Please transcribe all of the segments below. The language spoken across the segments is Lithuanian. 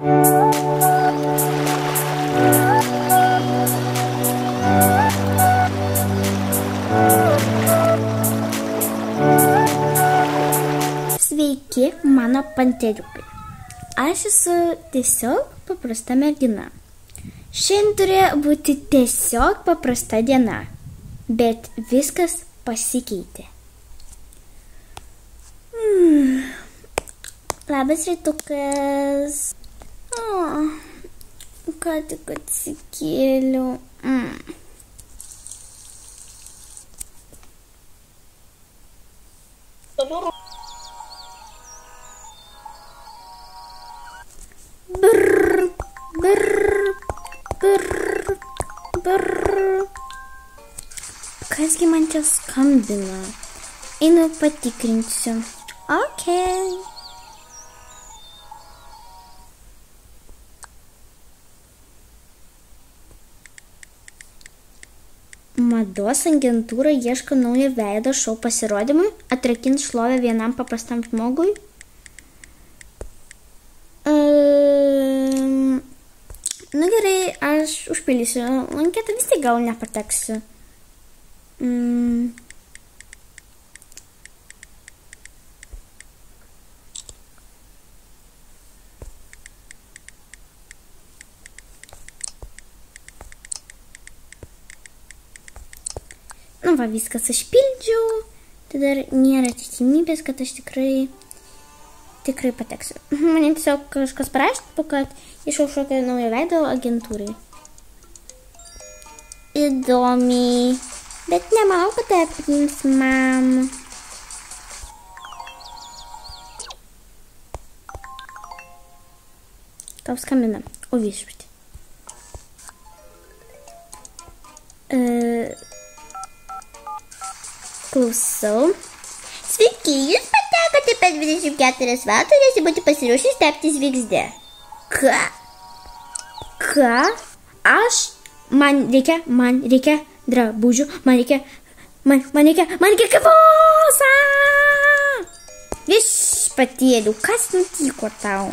Sveiki, mano panteriukai. Aš esu tiesiog paprasta mergina. Šiandien turėjo būti tiesiog paprasta diena, bet viskas pasikeitė. Labas rytukas. Ką tik atsikėliau. Brr, brr, brr, brr. Kasgi man čia skambina? Einu patikrinsiu. Okay. Mados agentūra ieško naujo veido šou pasirodymui, atrakins šlovę vienam paprastam žmogui. Nu gerai, aš užpildysiu anketą, vis tiek gal nepateksiu. Nu va, viskas užpildžiau, tai dar nėra tikimybės, kad aš tikrai pateksiu. Mane tiesiog kažkas parašė, kad išaušokė naują veidą agentūrai. Įdomiai, bet nemanau, kad tai priims man. Tau skambina, o viešpatie. Klausau. Sveiki, jūs patekote per 24 valandas, turėsi būti pasiruošęs tapti žvaigžde. Ką? Ką? Man reikia drabužių, man reikia kavos. Viešpatėlių, kas nutiko tau?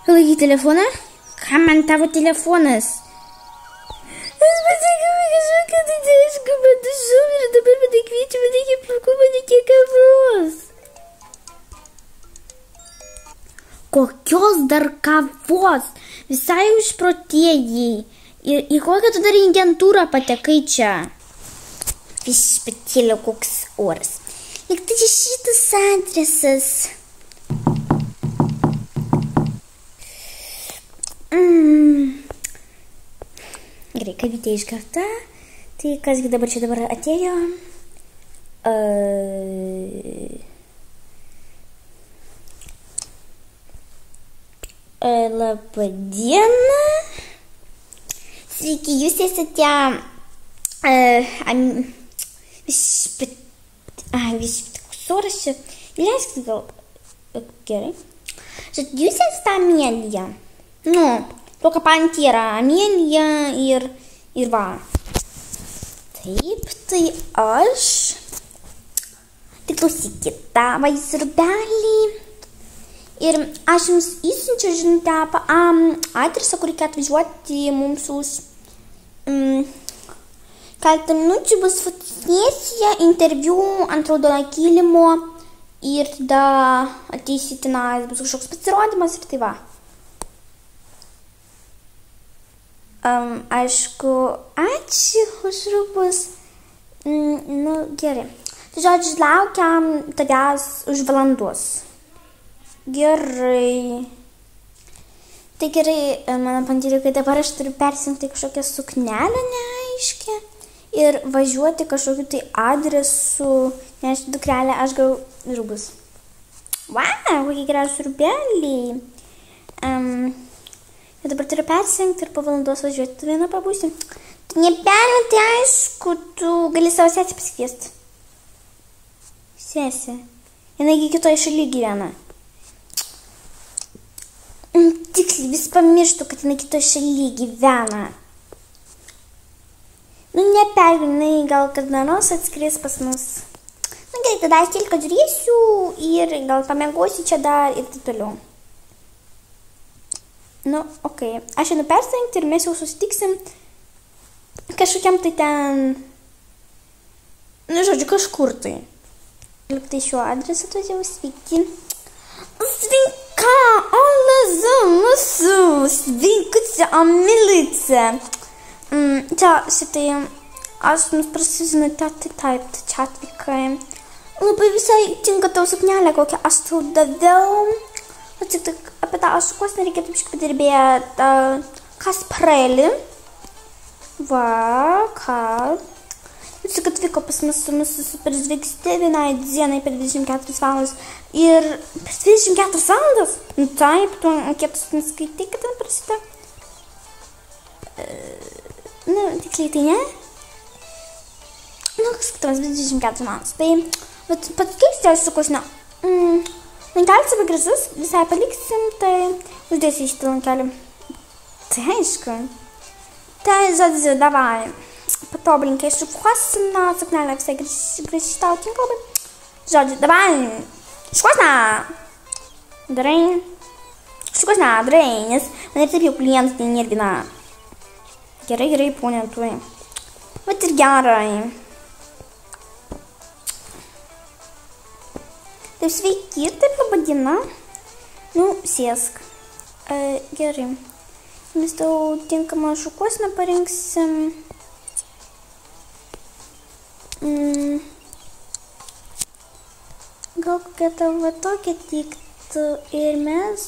Laiky telefoną? Ką man tavo telefonas? Aš pasakiau, kažkokia tai aišku, bet aš žinau ir dabar man kviečia, man reikia plauku, man reikia kavos. Kokios dar kavos? Visai išprotėjai. Ir į kokią tu dar agentūrą patekai čia? Viešpatėlio, koks oras. Lyg tai čia šitas adresas. Gerai, kavytė išgerta. Tai kasgi dabar čia atėjo? Labadiena. Sveiki, jūs esate soras čia. Leiskit gal. Gerai. Jūs esate Amelija. Nu, только память yra Amelija ir va. Taip, tai aš. Tai klausykit, va jūs rubelį. Ir aš jums įsiunčiu žinutę adresą, kur reikia atvažiuoti mums už keletą minučių bus fotosesija, interviu ant raudono kilimo ir tada ateisite, bus kažkoks pasirodymas ir tai va. Aišku, ačiū už rūbus. Nu, gerai. Tai žodžiu, laukiam tavęs už valandos. Gerai. Tai gerai, mano panteriukai, dabar aš turiu persijungti kažkokią suknelę neaiškę ir važiuoti kažkokiu tai adresu, nes dukrelė, aš gau rūbus. Wow, kokie gražūs rūbeliai. Ir dabar turiu persijungti ir po valandos važiuoti, tu vieną pabūsi. Tu nepermė, tai aišku, tu gali savo sesę pasikviesti. Sesė. Jinai kitoje šalyje gyvena. Tiksliai, vis pamirštu, kad jinai kitoje šalyje gyvena. Nu, nepermė, jinai gal kada nors atskris pas mus. Na gerai, tada aš tik žiūrėsiu ir gal pamiegosiu čia dar ir taip toliau. Nu, okei. Aš einu persirengti ir mes jau susitiksim kažkokiam tai ten... Nu, žodžiu, kažkur tai. Liktai šiuo adresu atvažiavau, sveiki. Sveika, Alaza, mūsų, sveikuce, amilice. Čia, šitai, aš jums prasižinote, tai taip, čia atvykai. Labai visai tinka tau suknelė, kokią aš tau daviau. Tik apie tą šukuoseną reikėtų biškį padirbėti Kasparelį. Va, ką? Tik atvyko pas mus su mūsų superžvaigždė vienai dienai per 24 valandas. Ir per 24 valandas? Nu taip, tu anketus neskaitai, kad ten prasideda. Nu, tiksliai tai ne? Nu, skaitamas 24 valandas. Tai, bet pats keisčiausias šukuosenę. Lankelis labai gražus, visai paliksim, tai uždėsiu į šitą lankelį. Tai aišku. Tai, žodžiu, davai. Patobulinkai šukuoseną, suknelė visai gražiai tau tinka labai. Žodžiu, davai. Šukuoseną. Darai. Šukuoseną, darai, nes man ir taip jau klientas tai nervina. Gerai, ponė, tu. Vat ir gerai. Taip, sveiki, taip laba diena. Nu, sėsk. Gerai. Mes tau tinkamą šukuoseną parinksim. Gal kokia tavo tokia tiktų ir mes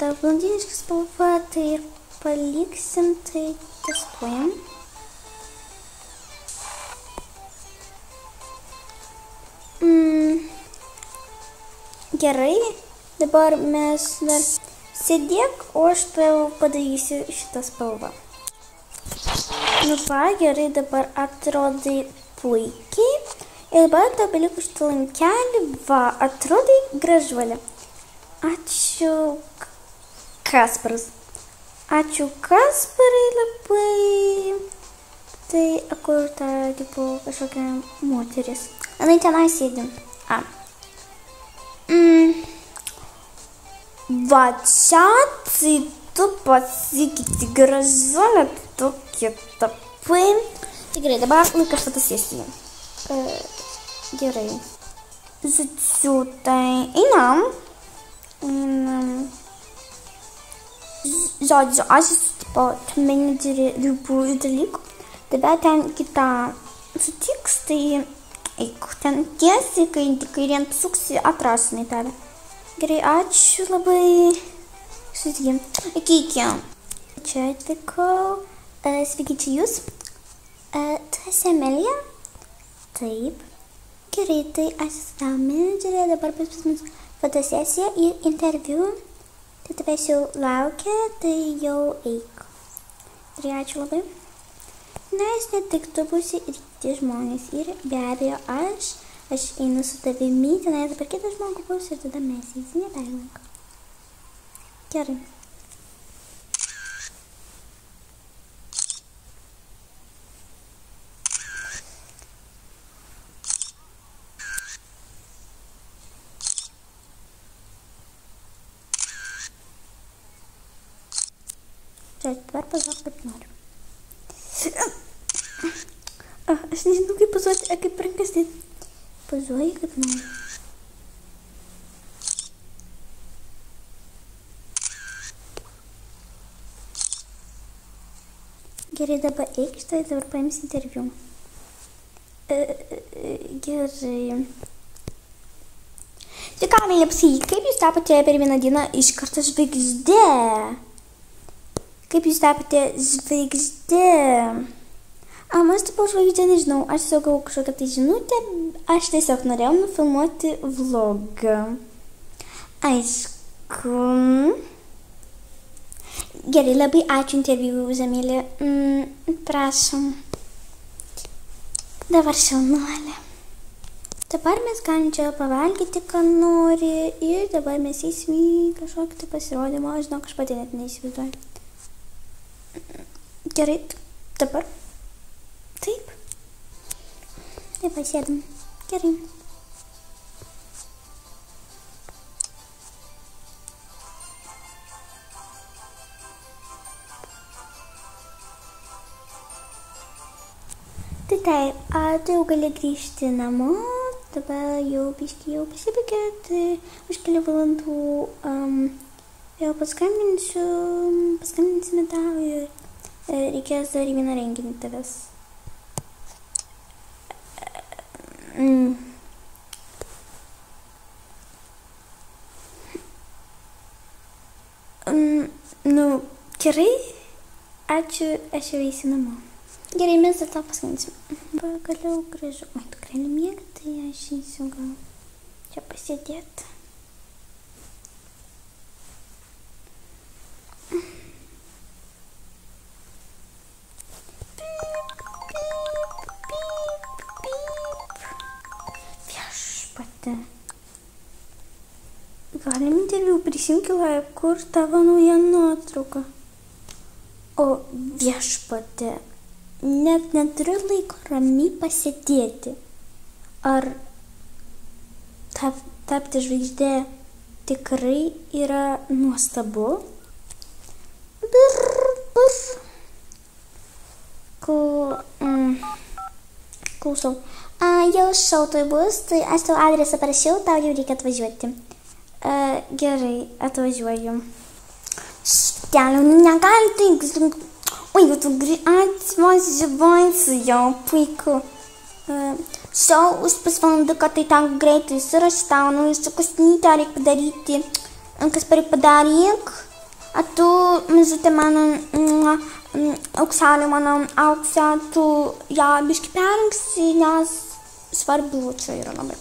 tą blondinišką spalvą tai ir paliksim, tai testuojam. Gerai, dabar mes dar sėdėk, o aš tau padarysiu šitą spalvą. Nu va, gerai, dabar atrodai puikiai. Ir dabar tau beliko šitą lankelį, va, atrodai gražuolė. Ačiū, Kasparas. Ačiū, Kasparai, labai. Tai, kur ta, tipo, kažkokia moteris. Anai tenai sėdim. Va, čia tai tu pasikeiti gražuolė, tokia tapai. Tai gerai, dabar laikas atsisėsti. Gerai. Žodžiu, tai einam. Žodžiu, aš tipo menedžerį ribų dalykų. Tada ten kitą sutiks, tai eik ten tiesiai, kai kairien pasuksi, atrasinai tave. Gerai, ačiū labai. Susitikėm. Iki. Čia atvykau. Sveiki, čia jūs. Tu esi Amelija? Taip. Gerai, tai aš esu tavo menedžerė, dabar pas mus fotosesija ir interviu. Tai tavęs jau laukia, tai jau eik. Gerai, ačiū labai. Nes ne tik tu būsi ir kiti žmonės. Ir be abejo aš einu su tavimi, tenai dabar kitas žmogus bus ir tada mes eisime perlanką. Gerai. Čia dabar pazuok kaip noriu. Aš nežinau, kaip pazuoti, kaip rankas tai pazuoji kaip noriu. Gerai, dabar eik, štai dabar paims interviu. Gerai. Sveika, Amelija, pasakyk, kaip jūs tapote per vieną dieną iš karto žvaigždė? Kaip jūs tapote žvaigždė? Aš tapau žvaigždė, nežinau, aš tiesiog gavau kažkokią tai žinutę, aš tiesiog norėjau nufilmuoti vlogą. Aišku. Gerai, labai ačiū interviu, Amelija. Prašom. Dabar šaunuolė. Dabar mes galim čia pavalgyti, ką nori, ir dabar mes eisim į kažkokį tai pasirodymą, žinok, aš pati net neįsivaizduoju. Gerai, dabar. Taip. Taip, pasėdam. Gerai. Tai taip, tu jau gali grįžti namo, dabar jau biškai jau pasibaigė, tai už kelių valandų jau paskambinsime tau ir reikės dar vieną renginį tavęs. Nu, gerai, ačiū, aš jau eisiu namo. Gerai, mes dar tau paskambinsim. Pagaliau gražu. Oi, tu gali miegti, tai aš eisiu gal čia pasėdėti. Viešpatie. Galim interviu prisimti laiką, kur tavo nauja nuotrauka. O viešpatie. Net neturiu laiko ramiai pasėdėti. Ar tapti žvaigždė tikrai yra nuostabu? Klausau. Jau šau tai bus, tai aš tau adresą parašiau, tau jau reikia atvažiuoti. Gerai, atvažiuoju. Štelio, negali taip. Oi, tu atvažiuosi jau, puiku. Šau už pusvalandą, kad tai tau greitai suraštau, nu iš kusnytę reikia padaryti. Kas padaryk? A tu, mažutė mano, aukselė mano, auksė, tu ją biškį perrinksi, nes svarbu čia yra labai.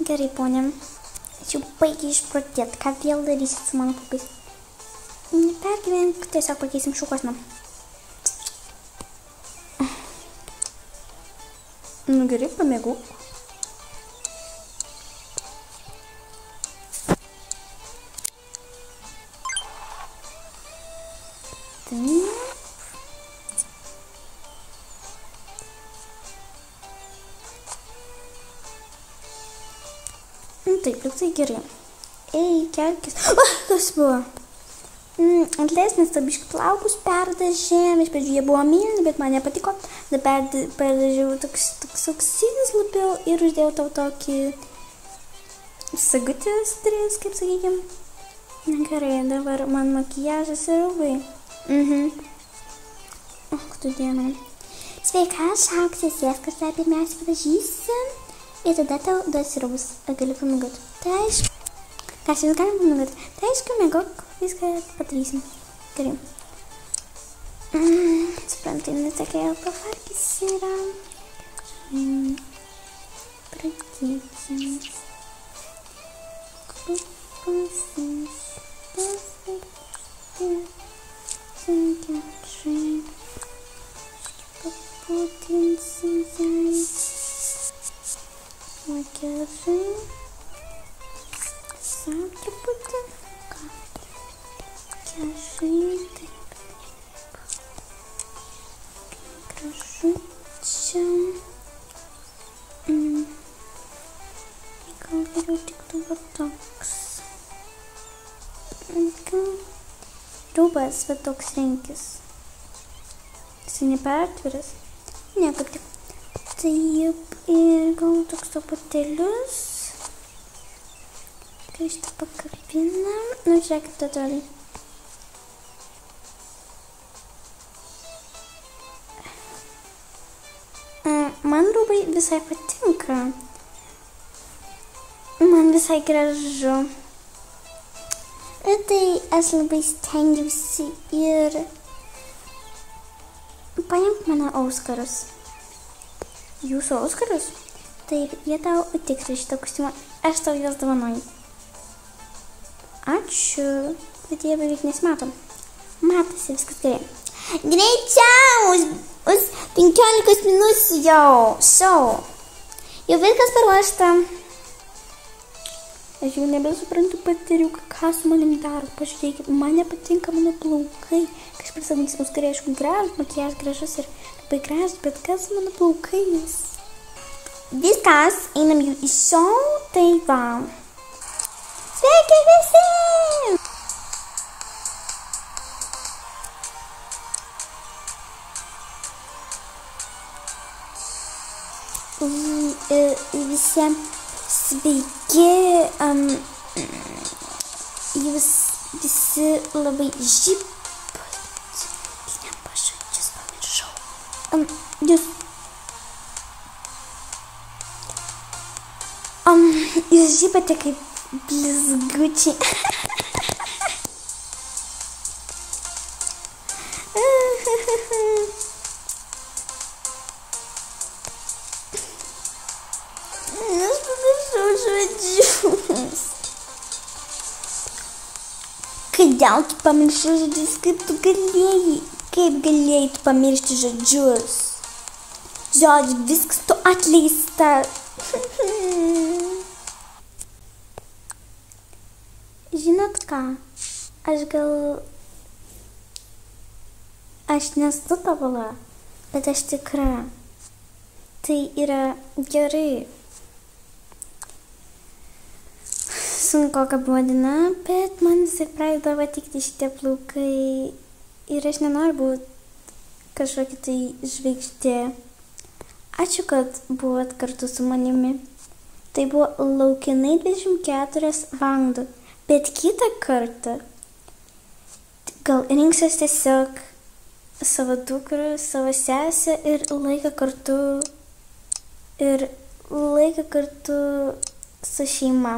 Gerai, ponė. Aš jau baigiai išprotėti, ką vėl darysit su mano plaukais. Nepergyvenk, tiesiog pakeisim šukuoseną. Nu gerai, pamėgau. Taip, tai gerai. Ei, kelkis. Kas buvo? Atleis, nes tą biškį plaukus perdažėm, iš pradžių jie buvo mėlyni, bet man nepatiko. Dabar perdažiau toks auksinis labiau ir uždėjau tau tokį sagutės turės, kaip sakykim. Na gerai, dabar man makijažas ir rūbai. Tu diena. Sveika, aš auksės jas, ką pirmiausia padažysim ir tada tau duosi rūbus. Gali pamiegoti. Tai aišku. Ką aš vis galim pamiegoti? Tai aišku, miegok. Viską padarysim. Gerai. Suprantu, nes tokia jau pavargis yra. Pradėsim. Klupasis. Sankiačiai. Paputinsim jai. Makiažai. Sau truputį. Makiažai. Gražu čia. Gal geriau tiktų va toks. Rūbas va toks renkis. Jisai nepertviras. Ne, kaip tik. Taip, ir gal toks truputėlius. Kai šitą pakabinam. Nu, žiūrėkit, tai atrodė. Man rūbai visai patinka. Man visai gražu. Ir tai aš labai stengiausi ir paimk mano auskarus. Jūsų auskarus? Taip, jie tau tiks šitą kostiumą. Aš tau juos dovanoju. Ačiū. Bet jie beveik nesimato. Matosi, viskas gerai. Greičiau! Už 15 minučių jau. Jau viskas paruošta. Aš jau nebesuprantu patyriuką, ką su manim daro. Pažiūrėkit, man nepatinka mano plaukai. Kažkaip sakys, mus reiškia gražus, makijažas gražus ir labai gražus, bet kas su mano plaukais? Viskas, einam jau į šou, tai va. Sveiki visi! Visiems sveiki, jūs visi labai žybat. Nepažodžius pamiršau. Jūs žybate kaip blizgučiai. Aš pamiršau žodžius. Kodėl tu pamiršai žodžius, kaip tu galėjai? Kaip galėjai tu pamiršti žodžius? Žodžiu, viskas tu atleista. Žinot ką, aš nesu tobula, bet aš tikra. Tai yra gerai. Sunkoka buvo diena, bet man visai pradėjo tikti šitie plaukai ir aš nenoriu būti kažkokia tai žvaigždė. Ačiū, kad buvot kartu su manimi. Tai buvo laukinai 24 valandų, bet kitą kartą gal rinksiuos tiesiog savo dukrą, savo sesę ir laiką kartu su šeima.